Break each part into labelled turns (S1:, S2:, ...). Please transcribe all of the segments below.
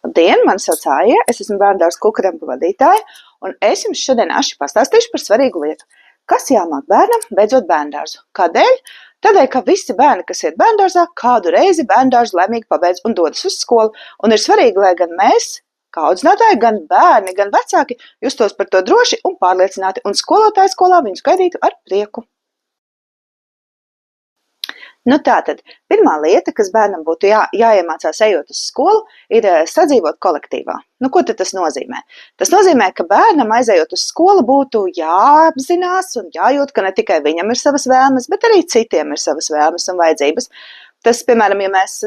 S1: Labdien, mani sauc Aija, es esmu bērndārza Kukurampa vadītāja, un es jums šodien pastāstīšu par svarīgu lietu. Kas jāmāk bērnam, beidzot bērndārzu? Kādēļ? Tādēļ, ka visi bērni, kas iet bērndārzā, kādu reizi bērndārzu laimīgi pabeidz un dodas uz skolu. Un ir svarīgi, lai gan mēs, kā audzinātāji, gan bērni, gan vecāki justos par to droši un pārliecināti, un skolotāji skolā viņus gaidītu ar prieku. Nu tātad, pirmā lieta, kas bērnam būtu jāiemācās ejot uz skolu, ir sadzīvot kolektīvā. Nu, ko tad tas nozīmē? Tas nozīmē, ka bērnam aizejot uz skolu būtu jāapzinās un jājūt, ka ne tikai viņam ir savas vēlmes, bet arī citiem ir savas vēlmes un vajadzības. Tas, piemēram, ja mēs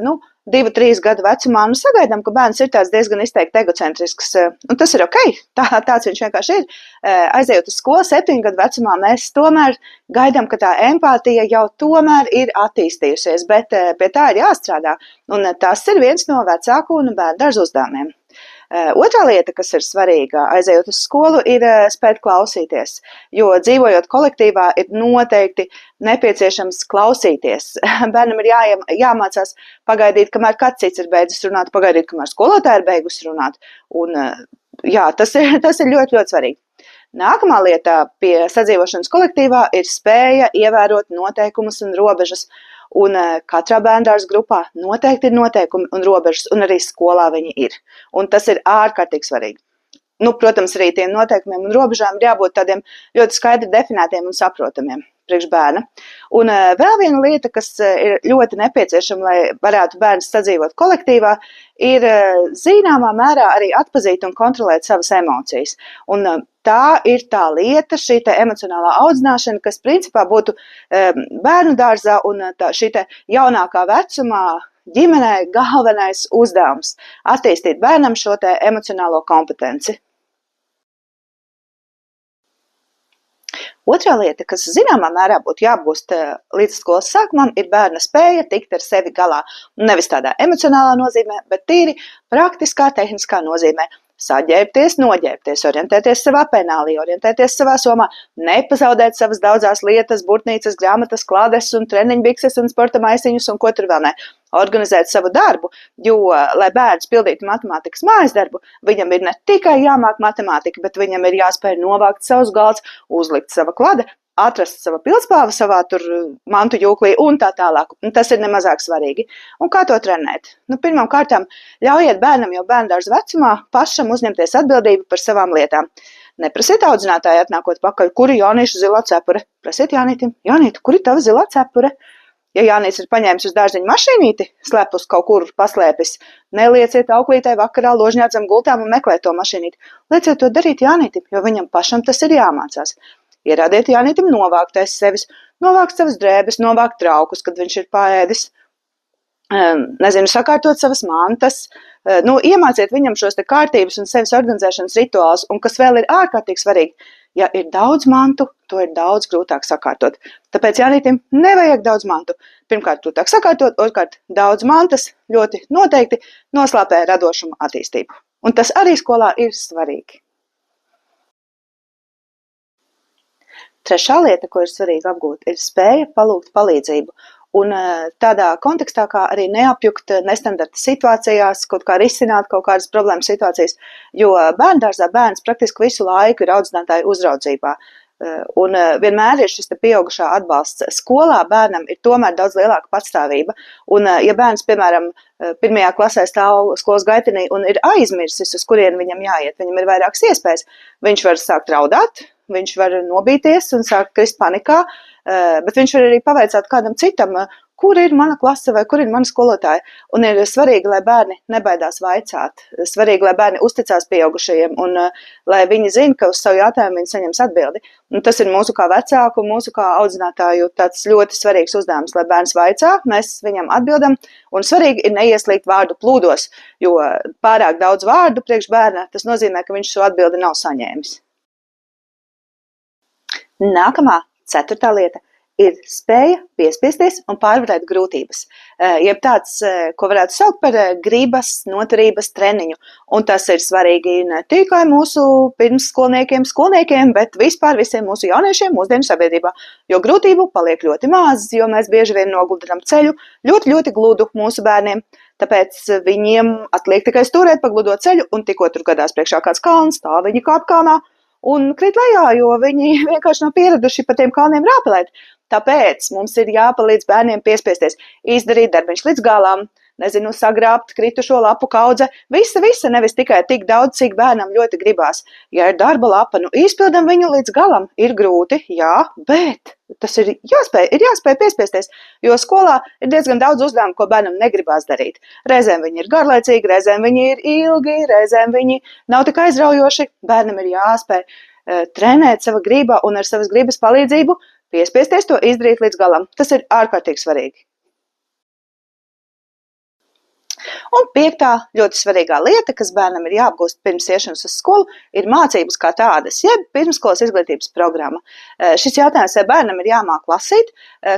S1: 2-3 gadu vecumā sagaidām, ka bērns ir tāds diezgan izteikti egocentrisks, un tas ir ok, tāds viņš vienkārši ir. Aizejot uz skolu 7 gadu vecumā, mēs tomēr gaidām, ka tā empātija jau tomēr ir attīstījusies, bet pie tā ir jāstrādā, un tas ir viens no vecāku un bērndārza uzdevumiem. Otrā lieta, kas ir svarīga, aizejot uz skolu, ir spēt klausīties, jo dzīvojot kolektīvā ir noteikti nepieciešams klausīties. Bērnam ir jāmācās pagaidīt, kamēr kāds cits ir beidzis runāt, pagaidīt, kamēr skolotāja ir beigusi runāt, un jā, tas ir ļoti, ļoti svarīgi. Nākamā lieta pie sadzīvošanas kolektīvā ir spēja ievērot noteikumus un robežas. Un katrā bērndārza grupā noteikti ir noteikumi un robežas, un arī skolā viņi ir. Un tas ir ārkārtīgi svarīgi. Protams, arī tiem noteikumiem un robežām ir jābūt tādiem ļoti skaidri definētiem un saprotamiem priekš bērna. Un vēl viena lieta, kas ir ļoti nepieciešama, lai varētu bērns sadzīvot kolektīvā, ir zināmā mērā arī atpazīt un kontrolēt savas emocijas. Un tā ir tā lieta, šī emocionālā audzināšana, kas principā būtu bērnu dārzā un šī jaunākā vecumā ģimenē galvenais uzdevums – attīstīt bērnam šo emocionālo kompetenci. Otrā lieta, kas zināmā mērā būtu jāapgūst līdz skolas sākumam, ir bērna spēja tikt ar sevi galā. Nevis tādā emocionālā nozīmē, bet tīri praktiskā, tehniskā nozīmē. Saģērbties, noģērbties, orientēties savā penālī, orientēties savā somā, nepazaudēt savas daudzās lietas, burtnīcas, grāmatas, klādes un treniņbikses un sporta maisiņus un ko tur vēl ne. Organizēt savu darbu, jo, lai bērns pildītu matemātikas mājas darbu, viņam ir ne tikai jāmāk matemātika, bet viņam ir jāspēj novākt savus galds, uzlikt sava klade, atrast sava pildspalva savā tur mantu jūklī un tā tālāk. Un tas ir nemazāk svarīgi. Un kā to trenēt? Pirmām kārtām ļaujiet bērnam jau bērndārza vecumā pašam uzņemties atbildību par savām lietām. Neprasiet audzinātāju atnākot pakaļ, kuri Jānīša zilā cepure. Prasiet Jānītim, Jānīti, kuri tava zilā cepure? Ja Jānis ir paņēmis uz dārziņu mašīnīti, slepus kaut kur paslēpis, nelieciet auklītei vakarā ložņā zem gultām un meklēt to mašīnīti. Lieciet to darīt Jānītim, jo viņam pašam tas ir jāmācās. Ierādiet Jānītim novākt aiz sevis, novākt savas drēbes, novākt traukus, kad viņš ir paēdis, sakārtot savas mantas, iemāciet viņam šos kārtības un sevis organizēšanas rituālus, un kas vēl ir ārkārtīgi svarīgi, ja ir daudz mantu, to ir daudz grūtāk sakārtot. Tāpēc Jānītim nevajag daudz mantu. Pirmkārt, grūtāk sakārtot, otrkārt, daudz mantas ļoti noteikti noslāpē radošumu attīstību. Un tas arī skolā ir svarīgi. Trešā lieta, ko ir svarīgi apgūt, ir spēja palūgt palīdzību. Un tādā kontekstā, kā arī neapjukt nestandarta situācijās, kaut kā risināt kaut kādas problēmas situācijas, jo bērndārzā bērns praktiski visu laiku ir audzinātāju uzraudzībā. Un vienmēr ir šis pieaugušā atbalsts. Skolā bērnam ir tomēr daudz lielāka patstāvība. Un, ja bērns, piemēram, 1. klasē stāv skolas gaitenī un ir aizmirsis, uz kurien viņam jāiet, viņam ir vairākas iespējas. Viņš var sākt raudāt, viņš var nobīties un sākt krist panikā, bet viņš var arī pavaicāt kādam citam, kur ir mana klase vai kur ir mana skolotāja. Un ir svarīgi, lai bērni nebaidās vaicāt. Svarīgi, lai bērni uzticās pieaugušajiem un lai viņi zina, ka uz savu jautājumu viņi saņems atbildi. Un tas ir mūsu kā vecāku, mūsu kā audzinātāju tāds ļoti svarīgs uzdevums, lai bērns vaicā, mēs viņam atbildam. Un svarīgi ir neieslīgt vārdu plūdos, jo pārāk daudz vārdu priekš bērna, tas nozīmē, ka viņš šo atbildi nav saņēmis. Nākamā, 4. lieta ir spēja piespiesties un pārvarēt grūtības. Jeb tāds, ko varētu saukt par gribas, noturības treniņu. Un tas ir svarīgi ne tikai mūsu pirmsskolniekiem, bet vispār visiem mūsu jauniešiem mūsdienu sabiedrībā. Jo grūtību paliek ļoti maz, jo mēs bieži vien nogludinām ceļu ļoti, ļoti gludu mūsu bērniem. Tāpēc viņiem atliek tikai stūrēt pa gludo ceļu, un tikko tur gadās priekšā kāds kalns, tā viņi kāp kalnā un krīt lejā, jo viņi vienkārši nav pieraduši pa tiem kalniem rāpelēt. Tāpēc mums ir jāpalīdz bērniem piespiesties, izdarīt darbiņš līdz galam, sagrābt kritušo lapu kaudze, visa, nevis tikai tik daudz, cik bērnam ļoti gribās. Ja ir darba lapa, izpildam viņu līdz galam, ir grūti, jā, bet tas ir jāspēj piespiesties, jo skolā ir diezgan daudz uzdevumu, ko bērnam negribās darīt. Reizēm viņi ir garlaicīgi, reizēm viņi ir ilgi, reizēm viņi nav tik aizraujoši, bērnam ir jāspēj trenēt sava griba un ar savas gribas palīdzību piespiesties to izdarīt līdz galam. Tas ir ārkārtīgi svarīgi. Un 5. ļoti svarīgā lieta, kas bērnam ir jāapgūst pirms iešanas uz skolu, ir mācības kā tādas, jeb pirmsskolas izglītības programma. Šis jautājums, vai bērnam ir jāmāk lasīt,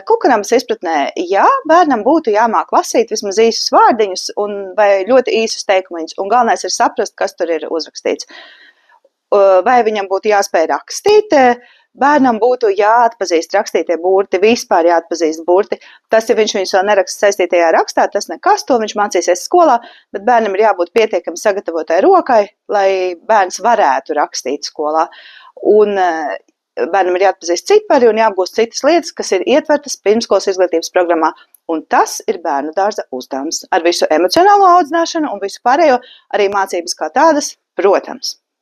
S1: Kukaramas izpratnē, jā, bērnam būtu jāmāk lasīt vismaz īsus vārdiņus vai ļoti īsus teikumiņus, un galvenais ir saprast, kas tur ir uzrakstīts. Vai viņam būtu jāspēj rakstīt, bērnam būtu jāatpazīst rakstītie burti, vispār jāatpazīst burti. Tas, ja viņš viņus vēl neraksta saistītajā rakstā, tas nekas, to viņš mācīsies skolā, bet bērnam ir jābūt pietiekami sagatavotai rokai, lai bērns varētu rakstīt skolā. Un bērnam ir jāatpazīst cipari un jāapgūst citas lietas, kas ir ietvertas pirmsskolas izglītības programmā. Un tas ir bērnu dārza uzdevums. Ar visu emocionālo audzināšanu un visu pārējo arī mācības kā tādas, protams.